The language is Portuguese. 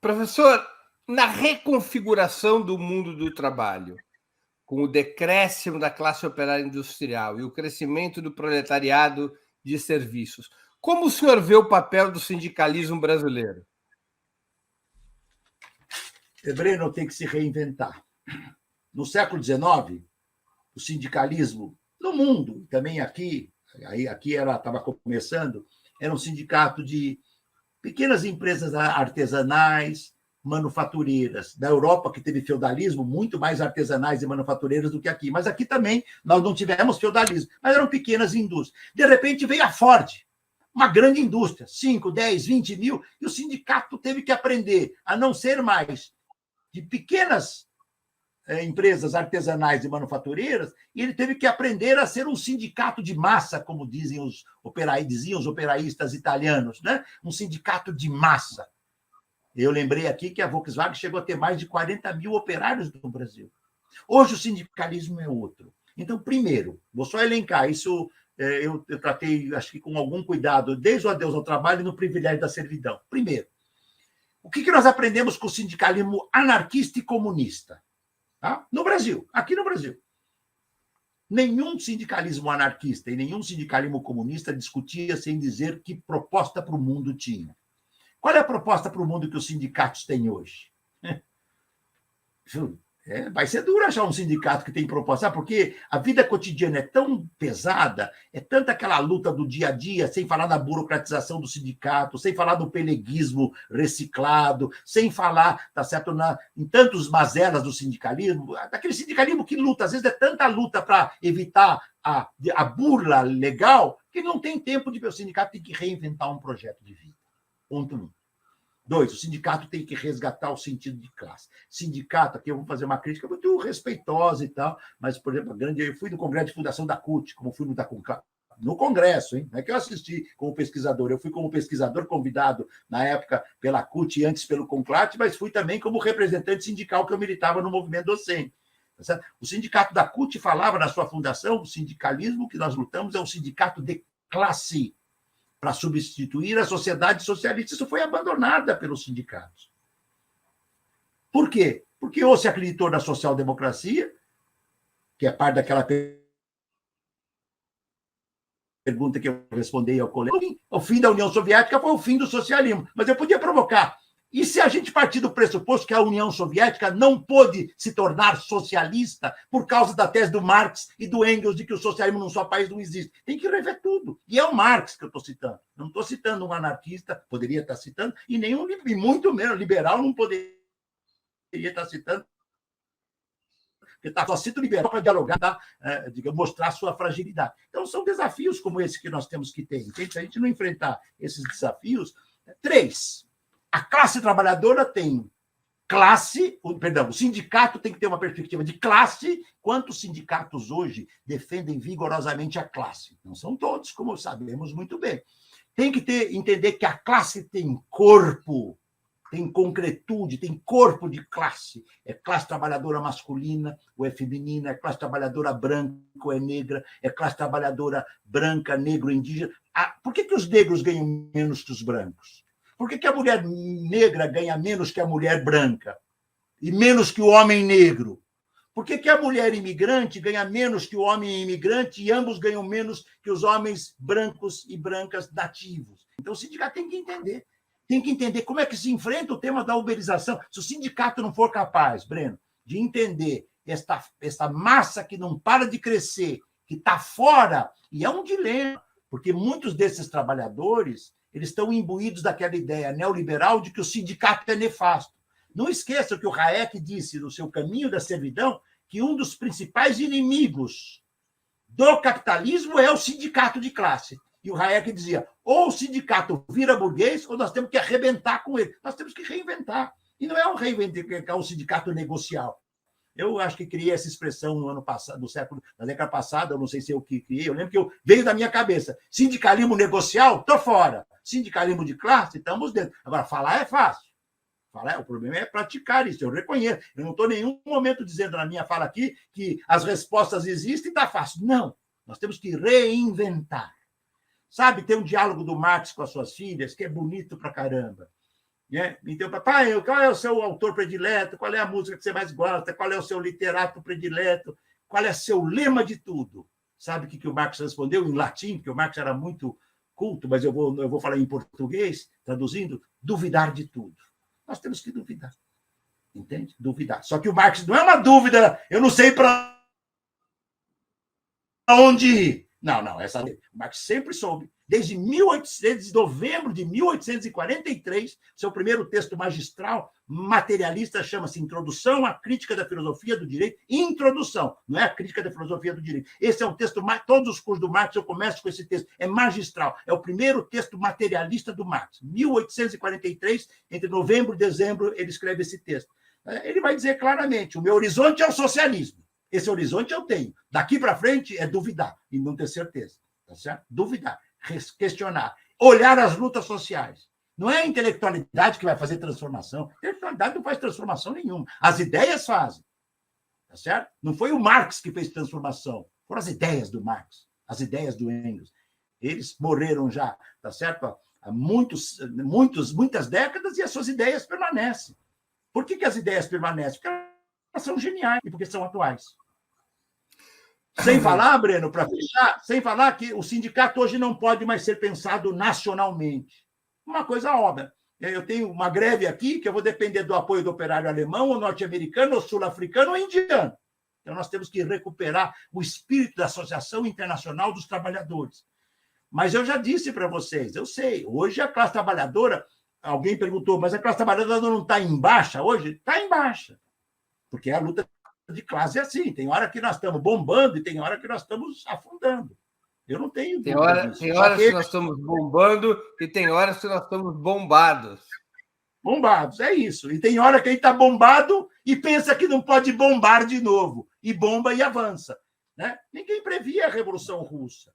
Professor, na reconfiguração do mundo do trabalho, com o decréscimo da classe operária industrial e o crescimento do proletariado de serviços, como o senhor vê o papel do sindicalismo brasileiro? Breno tem que se reinventar. No século XIX, o sindicalismo no mundo, também aqui ela estava começando, era um sindicato de pequenas empresas artesanais, manufatureiras. Da Europa, que teve feudalismo, muito mais artesanais e manufatureiras do que aqui. Mas aqui também nós não tivemos feudalismo, mas eram pequenas indústrias. De repente veio a Ford, uma grande indústria, 5, 10, 20 mil, e o sindicato teve que aprender a não ser mais de pequenas empresas artesanais e manufatureiras, e ele teve que aprender a ser um sindicato de massa, como diziam os operaístas italianos, né? Um sindicato de massa. Eu lembrei aqui que a Volkswagen chegou a ter mais de 40 mil operários no Brasil. Hoje o sindicalismo é outro. Então, primeiro, vou só elencar, isso eu tratei, acho que com algum cuidado, desde o adeus ao trabalho e no privilégio da servidão. Primeiro, o que nós aprendemos com o sindicalismo anarquista e comunista? Tá? No Brasil, aqui no Brasil. Nenhum sindicalismo anarquista e nenhum sindicalismo comunista discutia sem dizer que proposta para o mundo tinha. Qual é a proposta para o mundo que os sindicatos têm hoje? Vai ser duro achar um sindicato que tem proposta, porque a vida cotidiana é tão pesada, é tanta aquela luta do dia a dia, sem falar da burocratização do sindicato, sem falar do peleguismo reciclado, sem falar, tá certo, em tantos mazelas do sindicalismo, daquele sindicalismo que luta, às vezes é tanta luta para evitar a burla legal, que não tem tempo de ver. O sindicato tem que reinventar um projeto de vida. Ponto 1. 2, o sindicato tem que resgatar o sentido de classe. Sindicato, aqui eu vou fazer uma crítica muito respeitosa e tal, mas, por exemplo, eu fui no congresso de fundação da CUT, como fui no congresso, hein? Não é que eu assisti como pesquisador, eu fui como pesquisador convidado, na época, pela CUT e antes pelo CONCLAT, mas fui também como representante sindical que eu militava no movimento docente. Tá, o sindicato da CUT falava na sua fundação, o sindicalismo que nós lutamos é um sindicato de classe, para substituir a sociedade socialista. Isso foi abandonada pelos sindicatos. Por quê? Porque ou se acreditou na social-democracia, que é parte daquela pergunta que eu respondi ao colega, o fim da União Soviética foi o fim do socialismo. Mas eu podia provocar. E se a gente partir do pressuposto que a União Soviética não pôde se tornar socialista por causa da tese do Marx e do Engels de que o socialismo num só país não existe? Tem que rever tudo. E é o Marx que eu estou citando. Não estou citando um anarquista, poderia estar citando, e muito menos liberal não poderia estar citando, porque está só cito liberal para dialogar, tá? Mostrar a sua fragilidade. Então, são desafios como esse que nós temos que ter. Entende? Se a gente não enfrentar esses desafios... 3, a classe trabalhadora tem o sindicato tem que ter uma perspectiva de classe. Quantos sindicatos hoje defendem vigorosamente a classe? Não são todos, como sabemos muito bem. Tem que entender que a classe tem corpo, tem concretude, tem corpo de classe. É classe trabalhadora masculina ou é feminina, é classe trabalhadora branca ou é negra, é classe trabalhadora branca, negro, indígena. Por que os negros ganham menos que os brancos? Por que a mulher negra ganha menos que a mulher branca? E menos que o homem negro? Por que a mulher imigrante ganha menos que o homem imigrante e ambos ganham menos que os homens brancos e brancas nativos? Então, o sindicato tem que entender. Tem que entender como é que se enfrenta o tema da uberização. Se o sindicato não for capaz, Breno, de entender esta massa que não para de crescer, que está fora, e é um dilema, porque muitos desses trabalhadores eles estão imbuídos daquela ideia neoliberal de que o sindicato é nefasto. Não esqueça que o Hayek disse no seu Caminho da Servidão que um dos principais inimigos do capitalismo é o sindicato de classe. E o Hayek dizia, ou o sindicato vira burguês, ou nós temos que arrebentar com ele. Nós temos que reinventar. E não é um sindicato negocial. Eu acho que criei essa expressão no ano passado, na década passada, eu não sei se eu que criei, eu lembro que veio da minha cabeça. Sindicalismo negocial, estou fora. Sindicalismo de classe, estamos dentro. Agora, falar é fácil. O problema é praticar isso, eu reconheço. Eu não estou em nenhum momento dizendo na minha fala aqui que as respostas existem e está fácil. Não, nós temos que reinventar. Sabe, tem um diálogo do Marx com as suas filhas que é bonito pra caramba. Né? Então, papai, qual é o seu autor predileto? Qual é a música que você mais gosta? Qual é o seu literato predileto? Qual é o seu lema de tudo? Sabe o que o Marx respondeu em latim? Porque o Marx era muito culto, mas eu vou falar em português, traduzindo, duvidar de tudo. Nós temos que duvidar. Entende? Duvidar. Só que o Marx não é uma dúvida, eu não sei para onde ir. Não, essa o Marx sempre soube. Desde novembro de 1843, seu primeiro texto magistral, materialista, chama-se Introdução à Crítica da Filosofia do Direito. Introdução, não é a crítica da filosofia do direito. Esse é um texto, todos os cursos do Marx eu começo com esse texto, é magistral, é o primeiro texto materialista do Marx. 1843, entre novembro e dezembro, ele escreve esse texto. Ele vai dizer claramente, o meu horizonte é o socialismo. Esse horizonte eu tenho. Daqui para frente é duvidar e não ter certeza. Tá certo? Duvidar, questionar, olhar as lutas sociais. Não é a intelectualidade que vai fazer transformação. A intelectualidade não faz transformação nenhuma. As ideias fazem. Tá certo? Não foi o Marx que fez transformação. Foram as ideias do Marx, as ideias do Engels. Eles morreram já, tá certo? Há muitas décadas e as suas ideias permanecem. Por que as ideias permanecem? Porque elas são geniais e porque são atuais. Sem falar, Breno, para fechar, sem falar que o sindicato hoje não pode mais ser pensado nacionalmente. Uma coisa óbvia. Eu tenho uma greve aqui que eu vou depender do apoio do operário alemão, ou norte-americano, ou sul-africano, ou indiano. Então, nós temos que recuperar o espírito da Associação Internacional dos Trabalhadores. Mas eu já disse para vocês, eu sei, hoje a classe trabalhadora, alguém perguntou, mas a classe trabalhadora não está em baixa hoje? Está em baixa, porque a luta de classe é assim, tem hora que nós estamos bombando e tem hora que nós estamos afundando. Eu não tenho dúvida disso. Tem horas que nós estamos bombando e tem horas que nós estamos bombados. Bombados, é isso. E tem hora que a gente está bombado e pensa que não pode bombar de novo. E bomba e avança. Né? Ninguém previa a Revolução Russa.